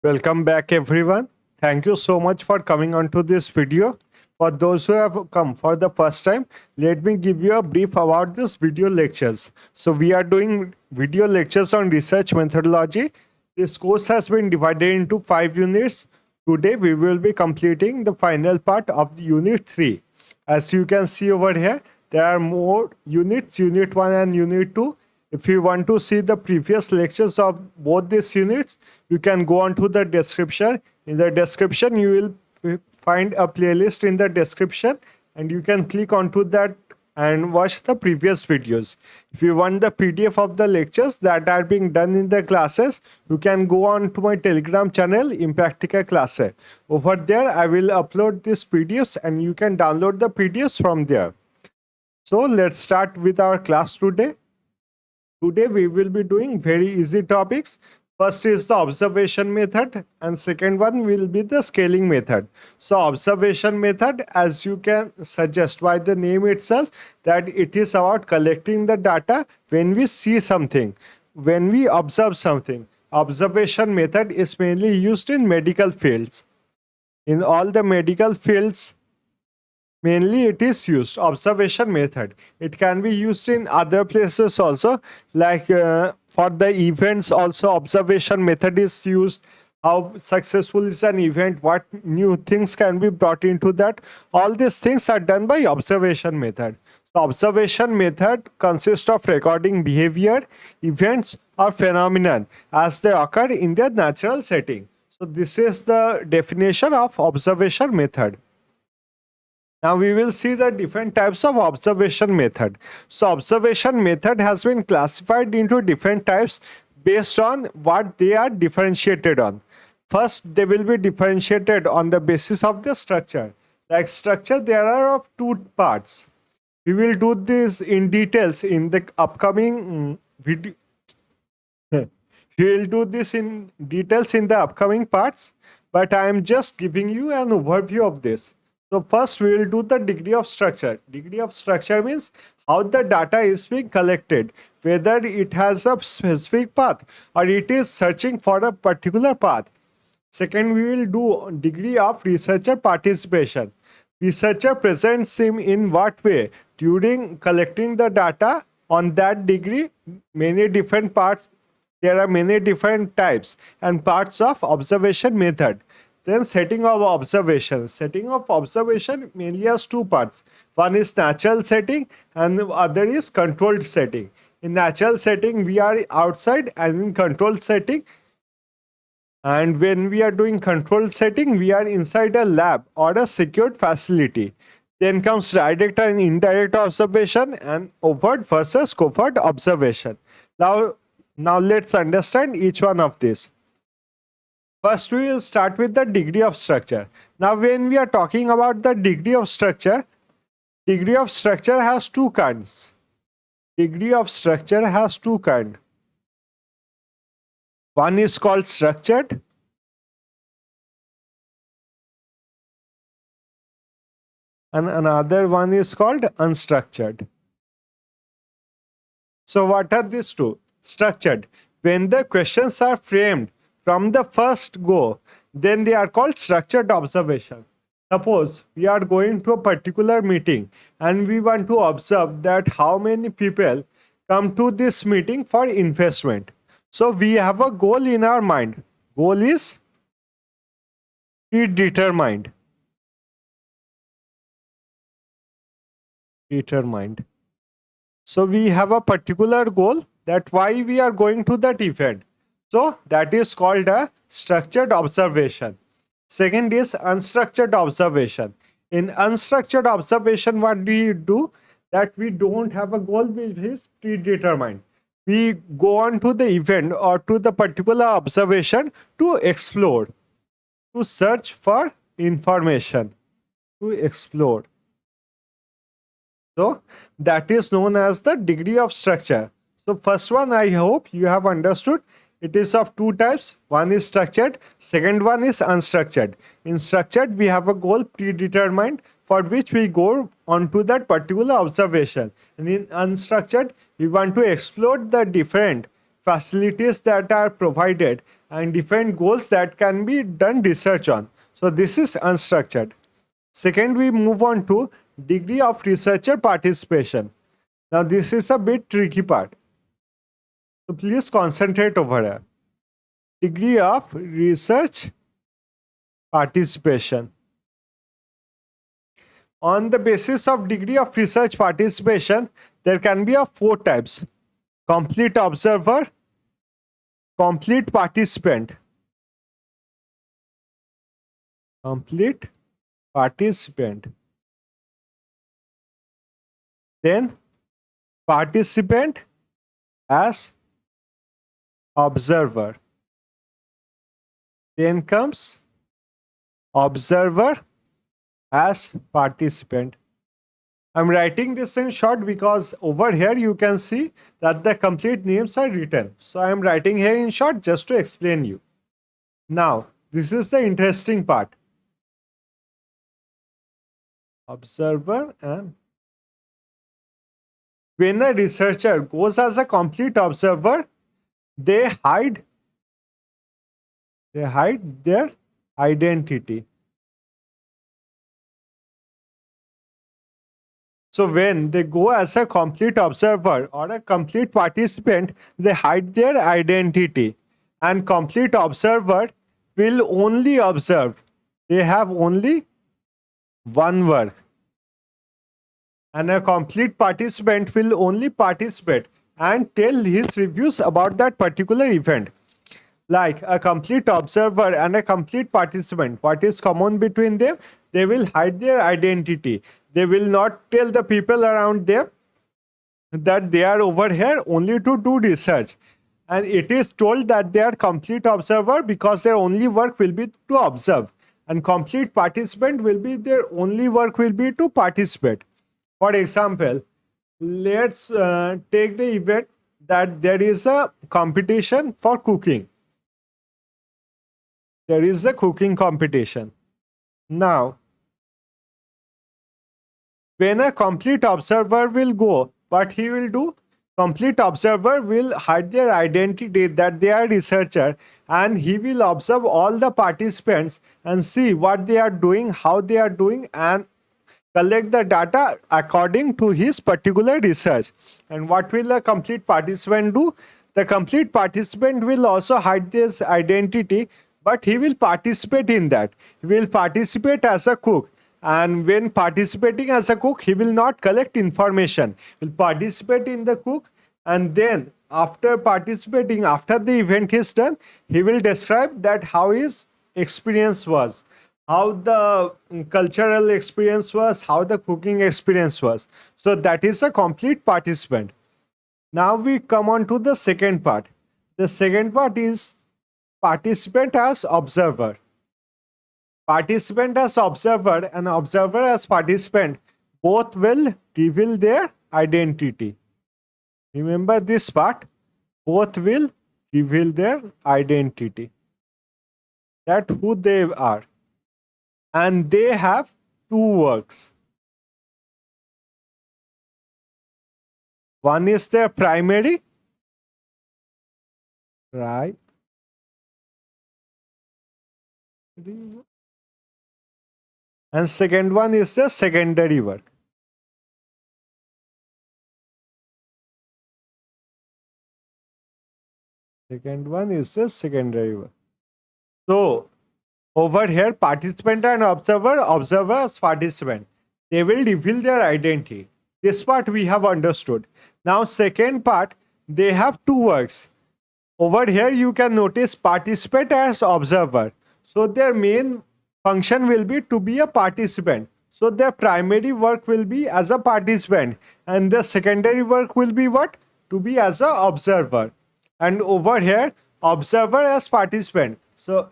Welcome back everyone. Thank you so much for coming onto this video. For those who have come for the first time, let me give you a brief about this video lectures. So we are doing video lectures on research methodology. This course has been divided into 5 units. Today we will be completing the final part of the unit 3. As you can see over here, there are more units, unit 1 and unit 2. If you want to see the previous lectures of both these units, you can go on to the description. In the description, you will find a playlist in the description and you can click onto that and watch the previous videos. If you want the PDF of the lectures that are being done in the classes, you can go on to my Telegram channel, Impractica Classe. Over there, I will upload these PDFs and you can download the PDFs from there. So let's start with our class today. Today we will be doing very easy topics. First is the observation method and second one will be the scaling method. So observation method, as you can suggest by the name itself, that it is about collecting the data when we see something, when we observe something. Observation method is mainly used in medical fields. In all the medical fields, mainly it is used observation method. It can be used in other places also, like for the events also observation method is used. How successful is an event, what new things can be brought into that, all these things are done by observation method. So observation method consists of recording behavior, events or phenomenon as they occur in their natural setting. So this is the definition of observation method. Now we will see the different types of observation method. So observation method has been classified into different types based on what they are differentiated on. First, they will be differentiated on the basis of the structure. Like structure, there are of two parts. We will do this in details in the upcoming video. We will do this in details in the upcoming parts, but I am just giving you an overview of this. So first we will do the degree of structure. Degree of structure means how the data is being collected, whether it has a specific path or it is searching for a particular path. Second, we will do degree of researcher participation. Researcher presents him in what way during collecting the data. On that degree, many different parts, there are many different types and parts of observation method. Then setting of observation. Setting of observation mainly has two parts. One is natural setting and the other is controlled setting. In natural setting, we are outside, and in controlled setting, and when we are doing controlled setting, we are inside a lab or a secured facility. Then comes direct and indirect observation and overt versus covert observation. Now let's understand each one of these. First, we will start with the degree of structure. Now, when we are talking about the degree of structure has two kinds. Degree of structure has two kinds. One is called structured and another one is called unstructured. So, what are these two? Structured. When the questions are framed from the first go, then they are called structured observation. Suppose we are going to a particular meeting and we want to observe that how many people come to this meeting for investment. So we have a goal in our mind. Goal is predetermined. Determined. So we have a particular goal, that why we are going to that event. So that is called a structured observation. Second is unstructured observation. In unstructured observation, what do you do? That we don't have a goal which is predetermined. We go on to the event or to the particular observation to explore, to search for information, to explore. So that is known as the degree of structure. So first one, I hope you have understood. It is of two types. One is structured, second one is unstructured. In structured, we have a goal predetermined for which we go on to that particular observation. And in unstructured, we want to explore the different facilities that are provided and different goals that can be done research on. So this is unstructured. Second, we move on to degree of researcher participation. Now this is a bit tricky part. So please concentrate over here. Degree of research participation. On the basis of degree of research participation, there can be of 4 types: complete observer, complete participant, complete participant, then participant as observer, then comes observer as participant. I'm writing this in short because over here you can see that the complete names are written. So I'm writing here in short just to explain you. Now, this is the interesting part. Observer, and when a researcher goes as a complete observer, they hide their identity. So when they go as a complete observer or a complete participant, they hide their identity. And complete observer will only observe. They have only one work. And a complete participant will only participate and tell his reviews about that particular event. Like a complete observer and a complete participant, what is common between them? They will hide their identity. They will not tell the people around them that they are over here only to do research. And it is told that they are complete observer because their only work will be to observe. And complete participant will be their only work will be to participate. For example, let's take the event that there is a competition for cooking. There is a cooking competition. Now, when a complete observer will go, what he will do? Complete observer will hide their identity that they are researcher, and he will observe all the participants and see what they are doing, how they are doing, and collect the data according to his particular research. And what will a complete participant do? The complete participant will also hide this identity, but he will participate in that. He will participate as a cook. And when participating as a cook, he will not collect information. He will participate in the cook, and then after participating, after the event is done, he will describe that how his experience was, how the cultural experience was, how the cooking experience was. So that is a complete participant. Now we come on to the second part. The second part is participant as observer. Participant as observer and observer as participant both will reveal their identity. Remember this part, both will reveal their identity, that who they are. And they have 2 works. One is their primary, right? And second one is the secondary work. Second one is the secondary work. So over here, participant and observer, observer as participant, they will reveal their identity. This part we have understood. Now second part, they have 2 works. Over here you can notice participant as observer. So their main function will be to be a participant. So their primary work will be as a participant, and the secondary work will be what? To be as a observer. And over here, observer as participant. So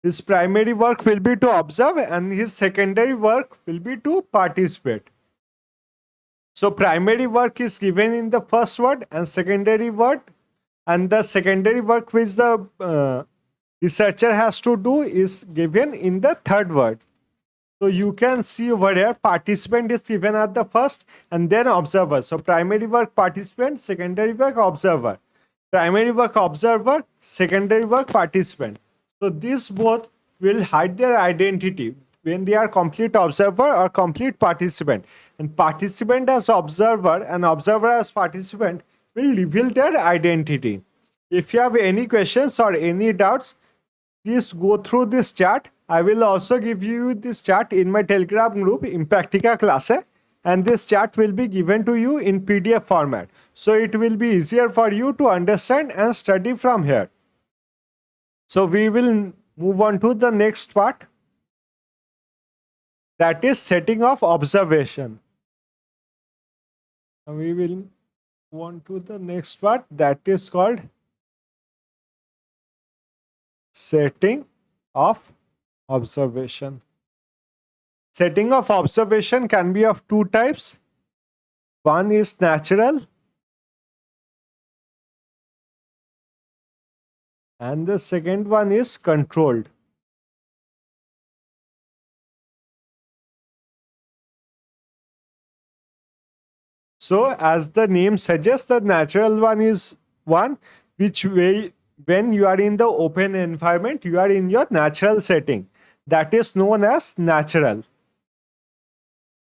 his primary work will be to observe and his secondary work will be to participate. So primary work is given in the first word and secondary word, and the secondary work which the researcher has to do is given in the third word. So you can see over here, participant is given at the first and then observer. So primary work participant, secondary work observer. primary work observer, secondary work participant. So these both will hide their identity when they are complete observer or complete participant. And participant as observer and observer as participant will reveal their identity. If you have any questions or any doubts, please go through this chat. I will also give you this chat in my Telegram group, Impactica Classe, and this chat will be given to you in PDF format. So it will be easier for you to understand and study from here. So we will move on to the next part, that is setting of observation. We will move on to the next part, that is called setting of observation. Setting of observation can be of two types. One is natural and the second one is controlled. So as the name suggests, the natural one is one which way when you are in the open environment, you are in your natural setting. That is known as natural.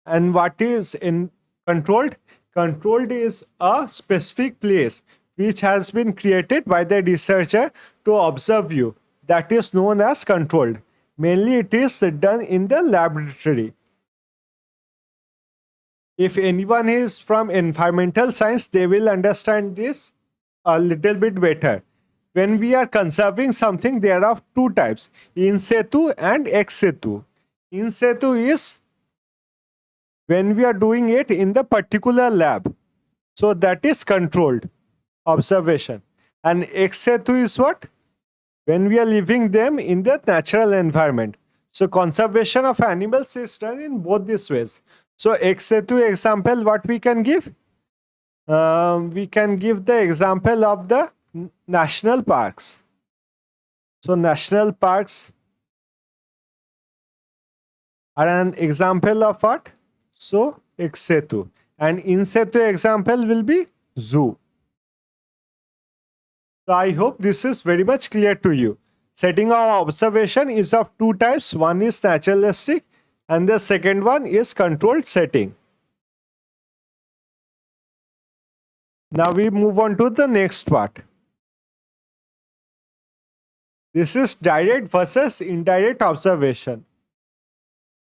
And what is in controlled? Controlled is a specific place which has been created by the researcher to observe you. That is known as controlled. Mainly it is done in the laboratory. If anyone is from environmental science, they will understand this a little bit better. When we are conserving something, there are two types, in situ and ex situ. In situ is when we are doing it in the particular lab. So that is controlled observation. And ex situ is what? When we are leaving them in the natural environment. So conservation of animals is done in both these ways. So ex situ example, what we can give? We can give the example of the national parks. So national parks are an example of what? So ex situ. And in situ example will be zoo. So I hope this is very much clear to you. Setting of observation is of two types. One is naturalistic and the second one is controlled setting. Now we move on to the next part. This is direct versus indirect observation.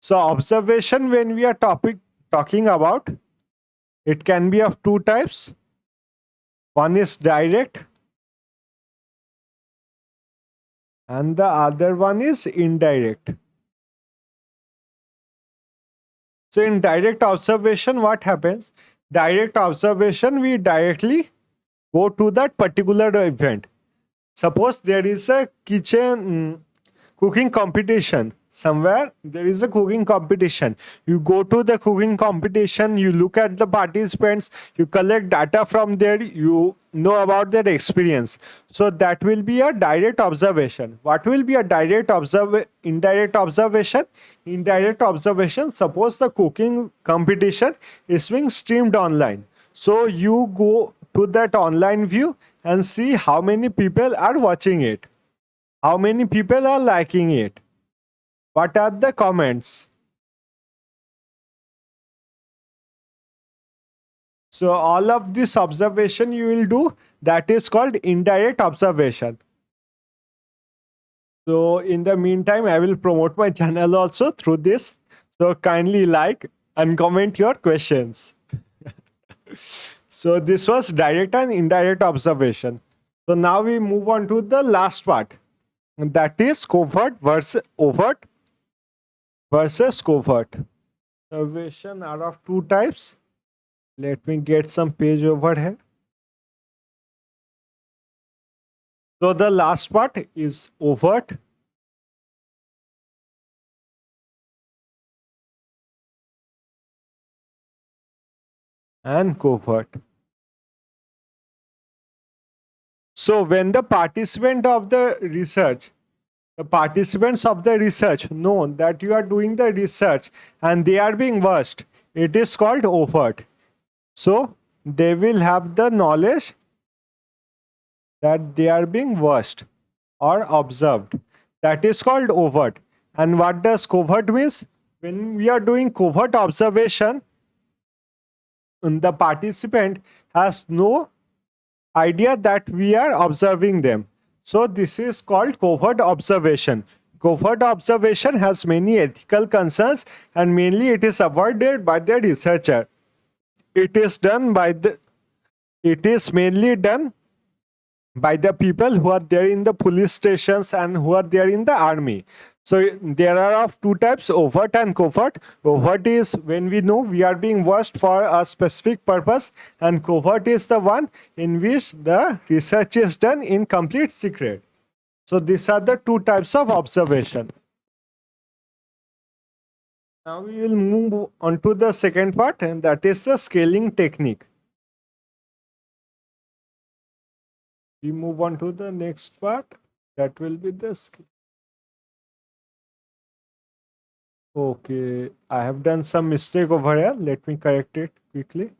So observation, when we are talking about, it can be of two types. One is direct and the other one is indirect. So in direct observation, what happens? Direct observation, we directly go to that particular event. Suppose there is a cooking competition. Somewhere there is a cooking competition. You go to the cooking competition, you look at the participants, you collect data from there, you know about their experience. So that will be a direct observation. What will be a indirect observation? Indirect observation, suppose the cooking competition is being streamed online. So you go to that online view and see how many people are watching it. How many people are liking it? What are the comments? So all of this observation you will do, that is called indirect observation. So in the meantime, I will promote my channel also through this. So kindly like and comment your questions. So this was direct and indirect observation. So now we move on to the last part. That is covert versus overt versus covert. Observation are of two types. Let me get some page over here. So the last part is overt. And covert. So when the participants of the research know that you are doing the research and they are being watched, it is called overt. So they will have the knowledge that they are being watched or observed. That is called overt. And what does covert means? When we are doing covert observation, the participant has no idea that we are observing them. So this is called covert observation. Covert observation has many ethical concerns and mainly it is avoided by the researcher. It is done by the it is mainly done by the people who are there in the police stations and who are there in the army. So there are of two types, overt and covert. Overt is when we know we are being watched for a specific purpose, and covert is the one in which the research is done in complete secret. So these are the two types of observation. Now we will move on to the second part, and that is the scaling technique. We move on to the next part, that will be the okay, I have done some mistake over here. Let me correct it quickly.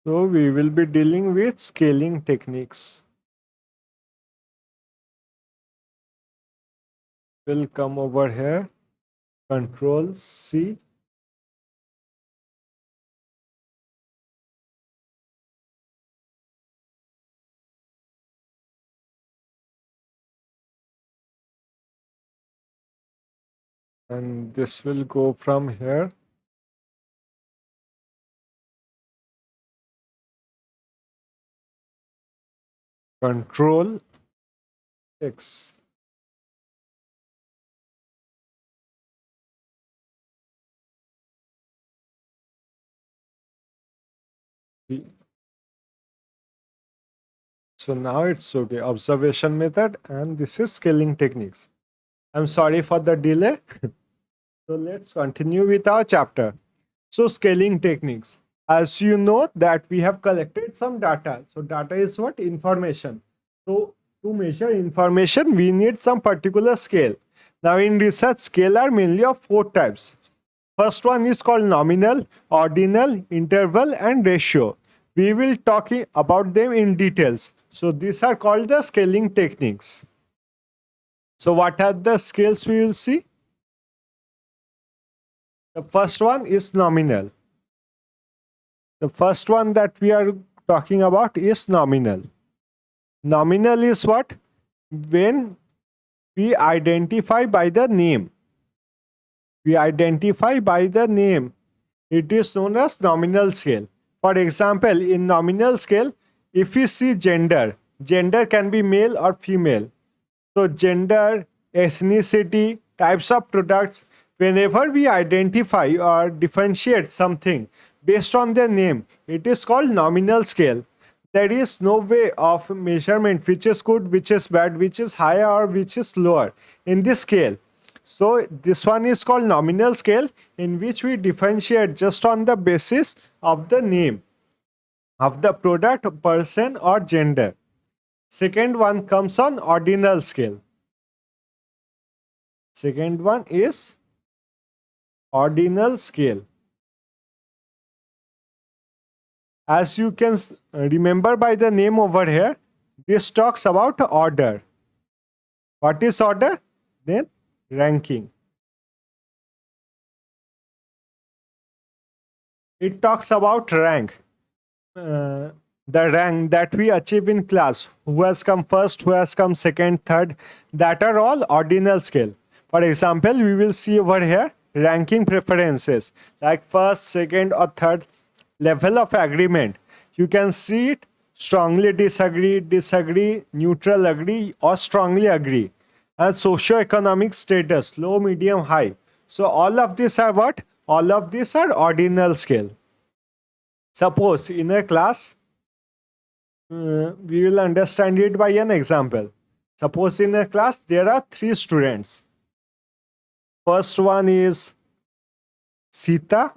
So we will be dealing with scaling techniques. We'll come over here, Control C. And this will go from here. Control X. So now it's okay. Observation method, and this is scaling techniques. I'm sorry for the delay. So let's continue with our chapter. So scaling techniques. As you know that we have collected some data. So data is what? Information. So to measure information, we need some particular scale. Now in research, scale are mainly of four types. First one is called nominal, ordinal, interval, and ratio. We will talk about them in details. So these are called the scaling techniques. So what are the scales we will see? The first one is nominal. The first one that we are talking about is nominal. Nominal is what? When we identify by the name. We identify by the name. It is known as nominal scale. For example, in nominal scale, if we see gender, gender can be male or female. So gender, ethnicity, types of products, whenever we identify or differentiate something based on their name, it is called nominal scale. There is no way of measurement which is good, which is bad, which is higher or which is lower in this scale. So this one is called nominal scale, in which we differentiate just on the basis of the name of the product, person or gender. Second one comes on ordinal scale. Second one is ordinal scale. As you can remember by the name over here, this talks about order. What is order? Then ranking. It talks about rank. The rank that we achieve in class, who has come first, who has come second, third, that are all ordinal scale. For example, we will see over here ranking preferences like first, second or third, level of agreement. You can see it: strongly disagree, disagree, neutral agree or strongly agree. And socio-economic status, low, medium, high. So all of these are what? All of these are ordinal scale. Suppose in a class, we will understand it by an example. Suppose in a class there are 3 students. First one is Sita.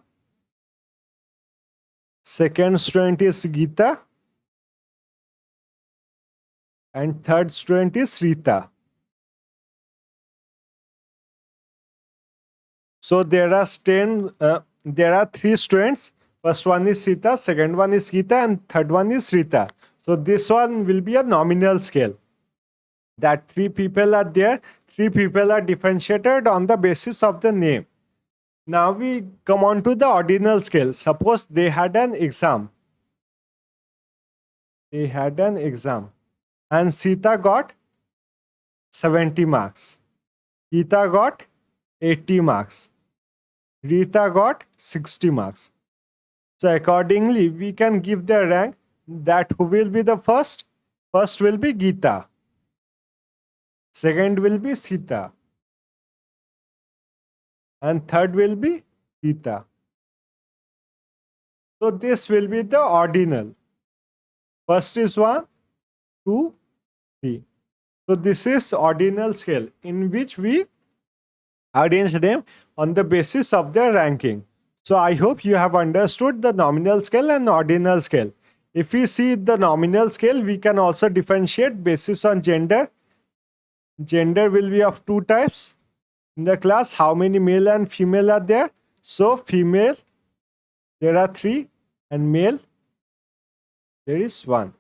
Second student is Geeta. And third student is Rita. So there are 10. There are 3 students. First one is Sita, second one is Geeta, and third one is Rita. So this one will be a nominal scale. That 3 people are there. 3 people are differentiated on the basis of the name. Now we come on to the ordinal scale. Suppose they had an exam. And Sita got 70 marks. Geeta got 80 marks. Rita got 60 marks. So accordingly, we can give the rank that who will be the first? First will be Geeta. Second will be Sita. And third will be Geeta. So this will be the ordinal. First is 1, 2, 3. So this is ordinal scale in which we arrange them on the basis of their ranking. So I hope you have understood the nominal scale and ordinal scale. If we see the nominal scale, we can also differentiate basis on gender. Gender will be of 2 types. In the class, how many male and female are there? So female, there are 3, and male, there is 1.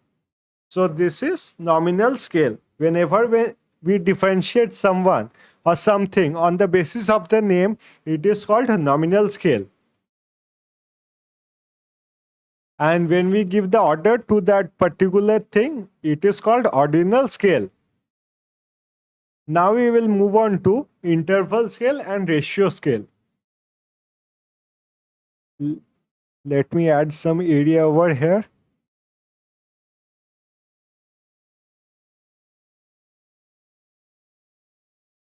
So this is nominal scale. Whenever we differentiate someone or something on the basis of the name, it is called a nominal scale. And when we give the order to that particular thing, it is called ordinal scale. Now we will move on to interval scale and ratio scale. Let me add some area over here.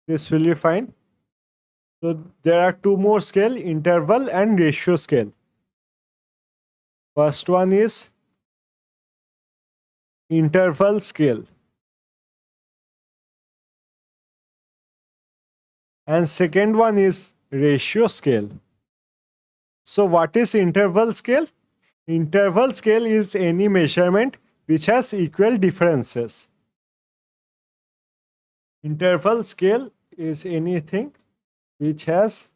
This will be fine. So there are 2 more scale, interval and ratio scale. First one is interval scale. And second one is ratio scale. So what is interval scale? Interval scale is any measurement which has equal differences. Interval scale is anything which has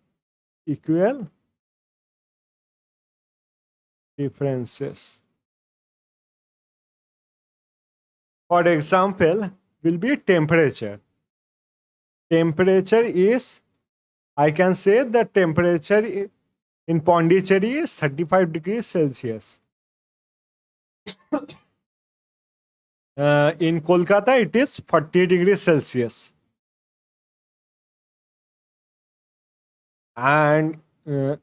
equal differences. For example, will be temperature. Temperature is, I can say the temperature in Pondicherry is 35 degrees Celsius. In Kolkata, it is 40 degrees Celsius. And in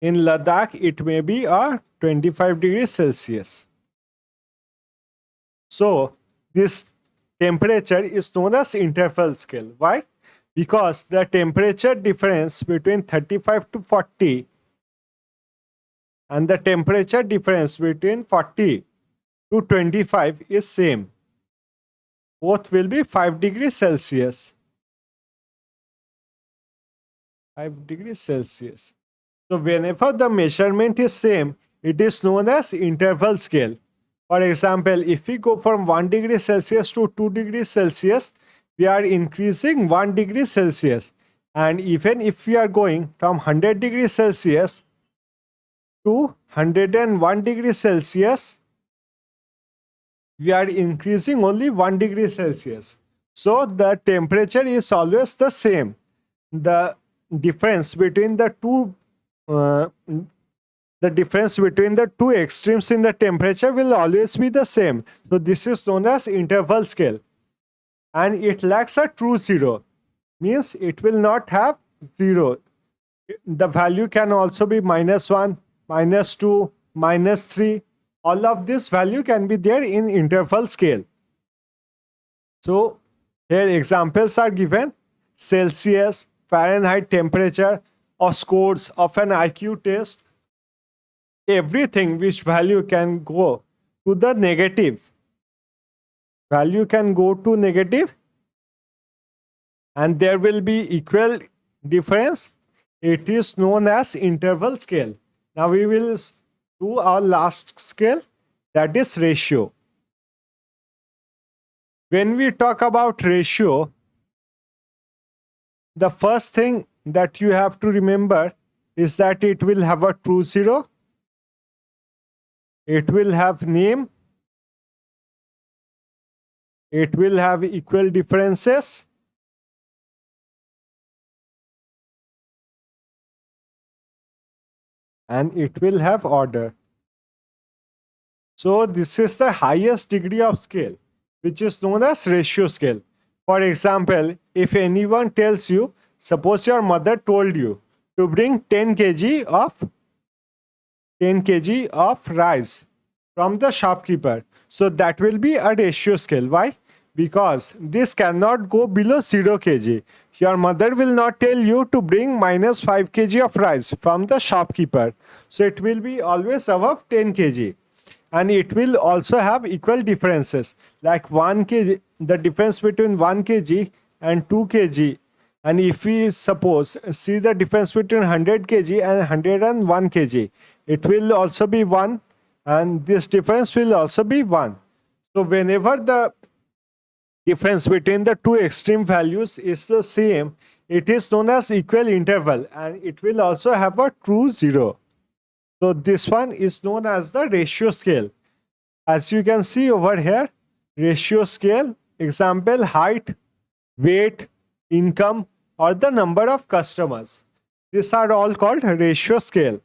Ladakh, it may be 25 degrees Celsius. So this temperature is known as interval scale. Why? Because the temperature difference between 35 to 40 and the temperature difference between 40 to 25 is same. Both will be 5 degrees Celsius. 5 degrees Celsius. So whenever the measurement is same, it is known as interval scale. For example, if we go from 1 degree Celsius to 2 degrees Celsius, we are increasing 1 degree Celsius. And even if we are going from 100 degrees Celsius to 101 degrees Celsius, we are increasing only 1 degree Celsius. So the temperature is always the same. The difference between the two extremes in the temperature will always be the same. So this is known as interval scale. And it lacks a true zero. Means it will not have 0. The value can also be -1, -2, -3. All of this value can be there in interval scale. So here examples are given: Celsius, Fahrenheit temperature, or scores of an IQ test. Everything which value can go to the negative. Value can go to negative and there will be equal difference. It is known as interval scale. Now we will do our last scale, that is ratio. When we talk about ratio, the first thing that you have to remember is that it will have a true zero, it will have name, it will have equal differences, and it will have order. So this is the highest degree of scale, which is known as ratio scale. For example, if anyone tells you, suppose your mother told you to bring 10 kg of rice from the shopkeeper. So that will be a ratio scale. Why? Because this cannot go below 0 kg. Your mother will not tell you to bring minus 5 kg of rice from the shopkeeper. So it will be always above 10 kg. And it will also have equal differences, like 1 kg, the difference between 1 kg and 2 kg. And if we suppose see the difference between 100 kg and 101 kg, it will also be 1, and this difference will also be 1. So whenever the difference between the two extreme values is the same, it is known as equal interval, and it will also have a true zero. So this one is known as the ratio scale. As you can see over here, ratio scale, example, height, weight, income, or the number of customers. These are all called ratio scale.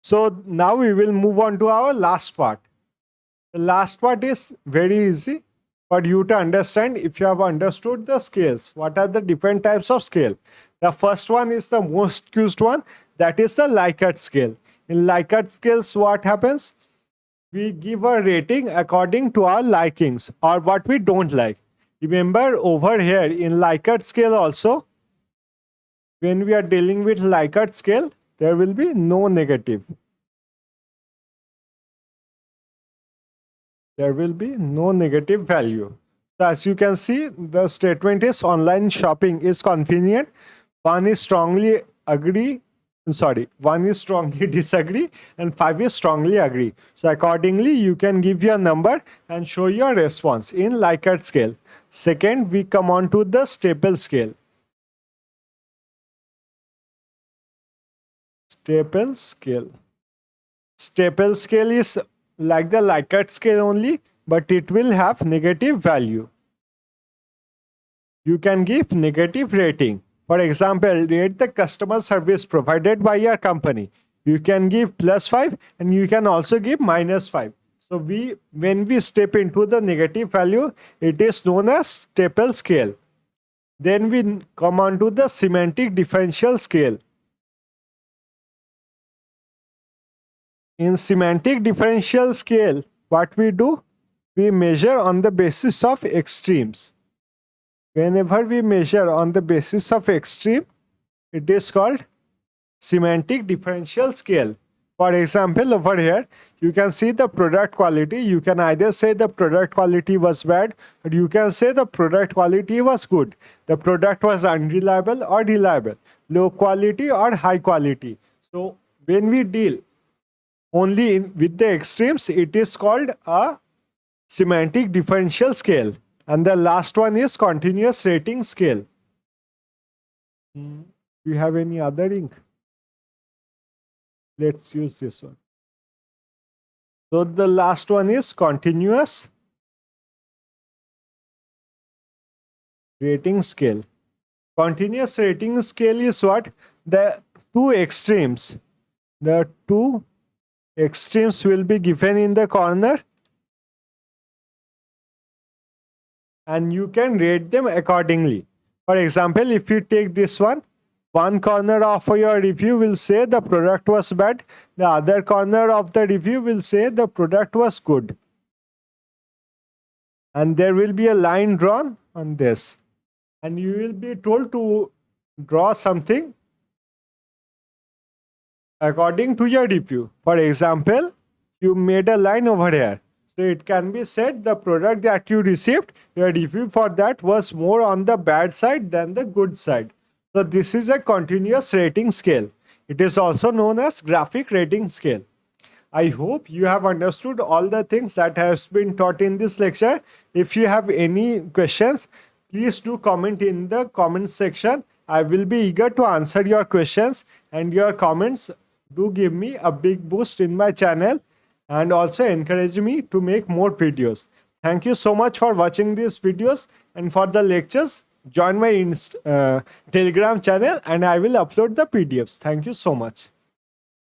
So now we will move on to our last part. The last part is very easy for you to understand if you have understood the scales. What are the different types of scale? The first one is the most used one, that is the Likert scale. In Likert scales, what happens? We give a rating according to our likings or what we don't like. Remember over here in Likert scale also, when we are dealing with Likert scale, there will be no negative. There will be no negative value. So as you can see, the statement is online shopping is convenient. One is strongly agree. Sorry, 1 is strongly disagree and 5 is strongly agree. So accordingly, you can give your number and show your response in Likert scale. Second, we come on to the staple scale. Staple scale. Staple scale is like the Likert scale only, but it will have negative value. You can give negative rating. For example, rate the customer service provided by your company. You can give +5 and you can also give -5. So when we step into the negative value, it is known as staple scale. Then we come on to the semantic differential scale. In semantic differential scale, what we do? We measure on the basis of extremes. Whenever we measure on the basis of extreme, it is called semantic differential scale. For example, over here, you can see the product quality. You can either say the product quality was bad, or you can say the product quality was good. The product was unreliable or reliable, low quality or high quality. So when we deal only with the extremes, it is called a semantic differential scale. And the last one is continuous rating scale. Do you have any other ink? Let's use this one. So the last one is continuous rating scale. Continuous rating scale is what? The two extremes. The two extremes will be given in the corner, and you can rate them accordingly. For example, if you take this one corner of your review will say the product was bad, the other corner of the review will say the product was good. And there will be a line drawn on this. And you will be told to draw something according to your review. For example, you made a line over here. So it can be said the product that you received, your review for that was more on the bad side than the good side. So this is a continuous rating scale. It is also known as graphic rating scale. I hope you have understood all the things that has been taught in this lecture. If you have any questions, please do comment in the comment section I will be eager to answer your questions, and your comments do give me a big boost in my channel and also encourage me to make more videos. Thank you so much for watching these videos, and for the lectures, join my Telegram channel and I will upload the PDFs. Thank you so much.